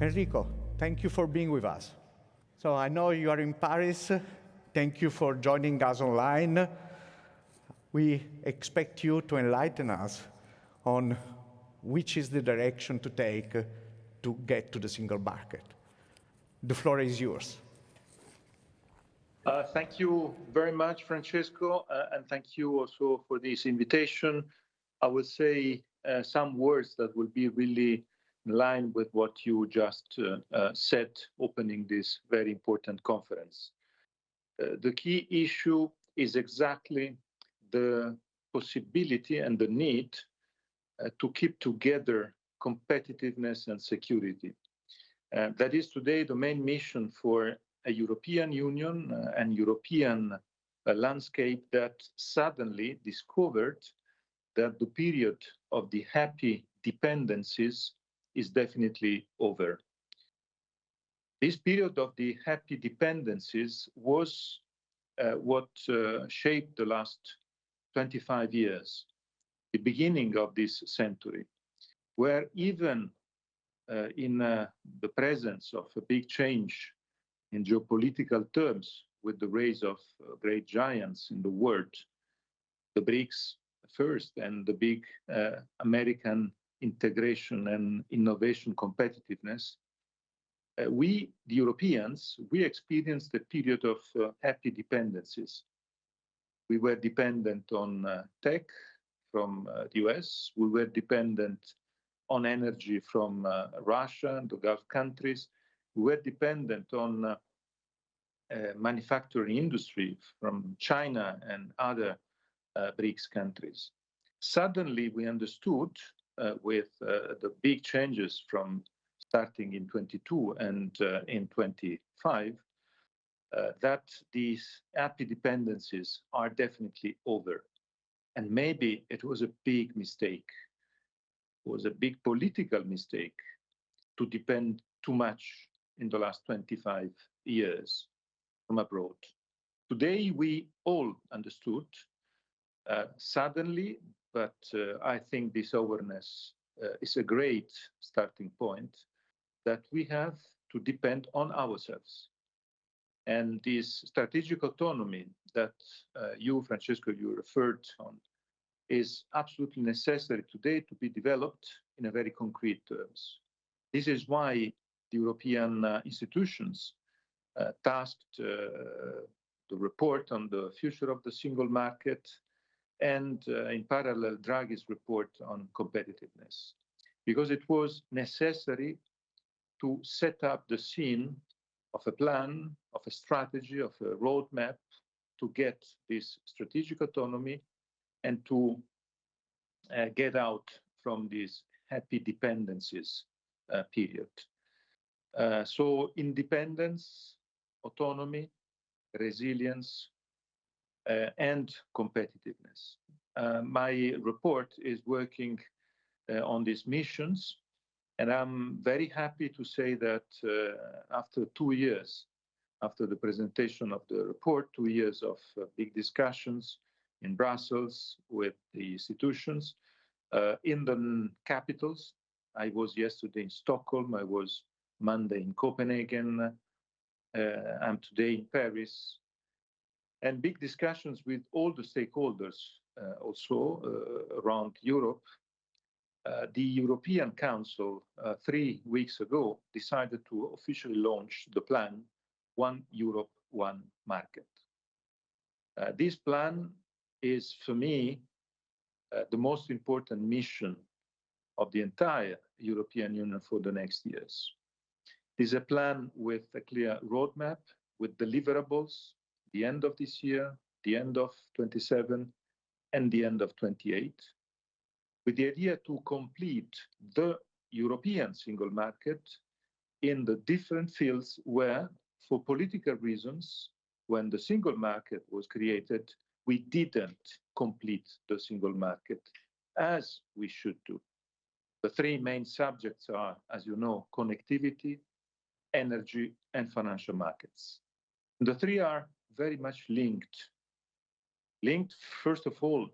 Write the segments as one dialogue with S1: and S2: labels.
S1: Enrico, thank you for being with us. So I know you are in Paris. Thank you for joining us online. We expect you to enlighten us on which is the direction to take to get to the single market. The floor is yours.
S2: Thank you very much, Francesco, and thank you also for this invitation. I will say some words that will be really in line with what you just said, opening this very important conference. The key issue is exactly the possibility and the need to keep together competitiveness and security. That is today the main mission for a European Union and European landscape that suddenly discovered that the period of the happy dependencies is definitely over. This period of the happy dependencies was what shaped the last 25 years, the beginning of this century, where even in the presence of a big change in geopolitical terms, with the rise of great giants in the world, the BRICS first, and the big American integration and innovation competitiveness, we, the Europeans, we experienced a period of happy dependencies. We were dependent on tech from the US. We were dependent on energy from Russia and the Gulf countries. We were dependent on manufacturing industry from China and other BRICS countries. Suddenly, we understood with the big changes from starting in 22 and in 25 that these happy dependencies are definitely over. And maybe it was a big mistake. It was a big political mistake to depend too much in the last 25 years from abroad. Today, we all understood suddenly, but I think this awareness is a great starting point, that we have to depend on ourselves. And this strategic autonomy that you, Francesco, you referred on, is absolutely necessary today to be developed in a very concrete terms. This is why the European institutions tasked the report on the future of the single market and in parallel Draghi's report on competitiveness, because it was necessary to set up the scene of a plan, of a strategy, of a roadmap to get this strategic autonomy and to get out from these happy dependencies period. So independence, autonomy, resilience, and competitiveness. My report is working on these missions, and I'm very happy to say that after 2 years, after the presentation of the report, 2 years of big discussions in Brussels with the institutions, in the capitals. I was yesterday in Stockholm, I was Monday in Copenhagen, I'm today in Paris, and big discussions with all the stakeholders also around Europe. The European Council 3 weeks ago decided to officially launch the plan, One Europe, One Market. This plan is, for me, the most important mission of the entire European Union for the next years. It is a plan with a clear roadmap, with deliverables, the end of this year, the end of 27, and the end of 28, with the idea to complete the European single market in the different fields where, for political reasons, when the single market was created, we didn't complete the single market as we should do. The 3 main subjects are, as you know, connectivity, energy, and financial markets. The 3 are very much linked. Linked, first of all,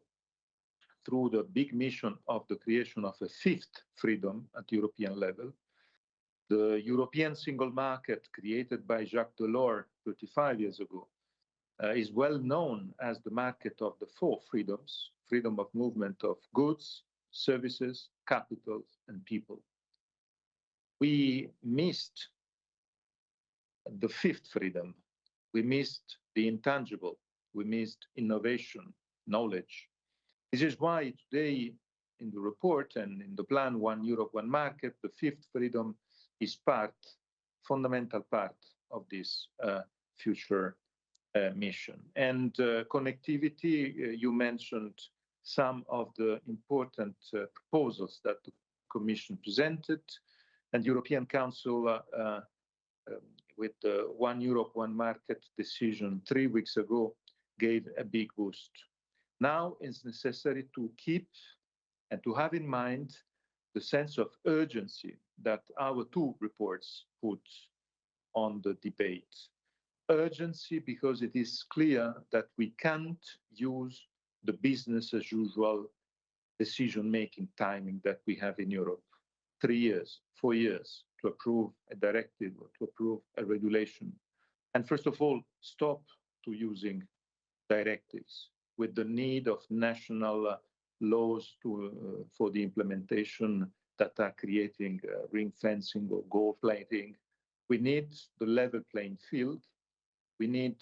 S2: through the big mission of the creation of a 5th freedom at European level, The European single market created by Jacques Delors 35 years ago is well known as the market of the four freedoms: freedom of movement of goods, services, capitals, and people. We missed the fifth freedom. We missed the intangible. We missed innovation, knowledge. This is why today in the report and in the plan One Europe, One Market, the fifth freedom is fundamental part of this future mission. And connectivity, you mentioned some of the important proposals that the Commission presented, and European Council with the One Europe, One Market decision 3 weeks ago gave a big boost. Now it's necessary to keep and to have in mind the sense of urgency that our two reports put on the debate. Urgency because it is clear that we can't use the business as usual decision-making timing that we have in Europe. 3 years, 4 years to approve a directive or to approve a regulation. And first of all, stop to using directives with the need of national laws for the implementation that are creating ring fencing or gold plating. We need the level playing field. We need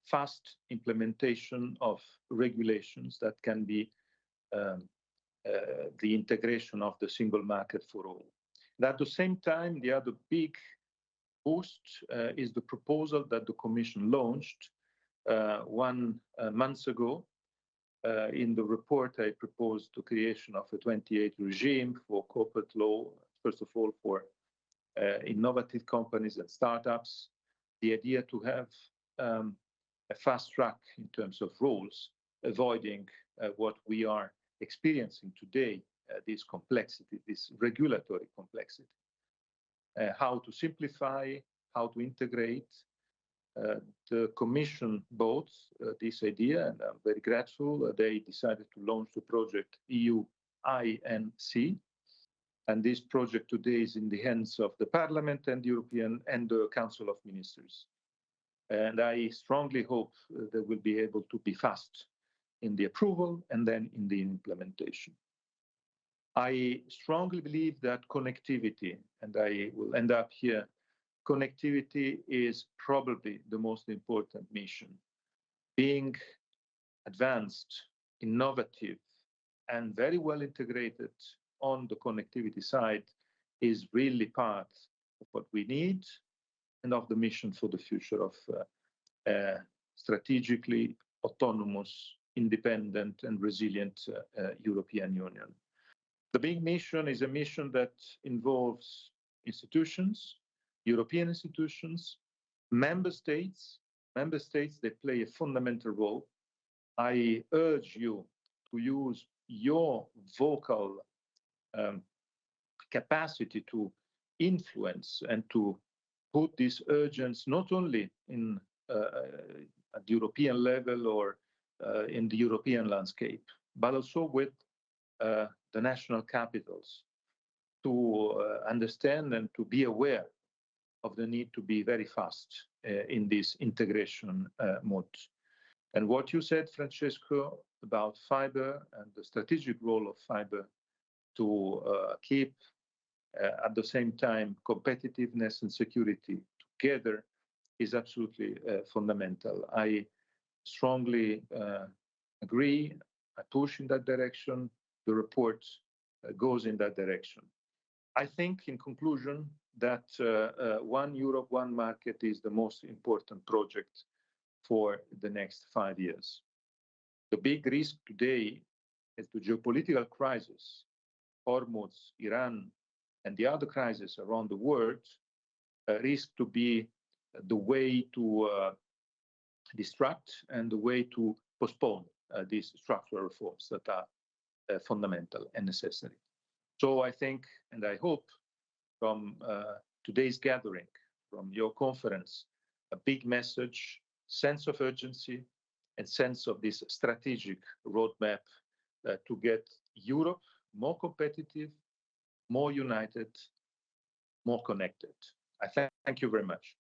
S2: fast implementation of regulations that can be the integration of the single market for all. And at the same time, the other big boost is the proposal that the Commission launched 1 month ago. In the report, I proposed the creation of a 28 regime for corporate law, first of all for innovative companies and startups. The idea to have a fast track in terms of rules, avoiding what we are experiencing today, this complexity, this regulatory complexity. How to simplify, how to integrate. The Commission bought this idea, and I'm very grateful. They decided to launch the project EU INC. And this project today is in the hands of the Parliament and the European and the Council of Ministers. And I strongly hope they will be able to be fast in the approval and then in the implementation. I strongly believe that connectivity, and I will end up here, connectivity is probably the most important mission. Being advanced, innovative, and very well integrated on the connectivity side is really part of what we need and of the mission for the future of strategically autonomous, independent, and resilient European Union. The big mission is a mission that involves institutions, European institutions, member states. Member states, they play a fundamental role. I urge you to use your vocal capacity to influence and to put this urgency not only in at the European level or in the European landscape, but also with the national capitals to understand and to be aware of the need to be very fast in this integration mode. And what you said, Francesco, about fiber and the strategic role of fiber to keep at the same time competitiveness and security together is absolutely fundamental. I strongly agree. I push in that direction. The report goes in that direction. I think, in conclusion, that One Europe, One Market is the most important project for the next 5 years. The big risk today is the geopolitical crisis, Hormuz, Iran, and the other crises around the world risk to be the way to distract and the way to postpone these structural reforms that are fundamental and necessary. So I think, and I hope, from today's gathering, from your conference, a big message, sense of urgency, and sense of this strategic roadmap to get Europe more competitive, more united, more connected. I thank you very much.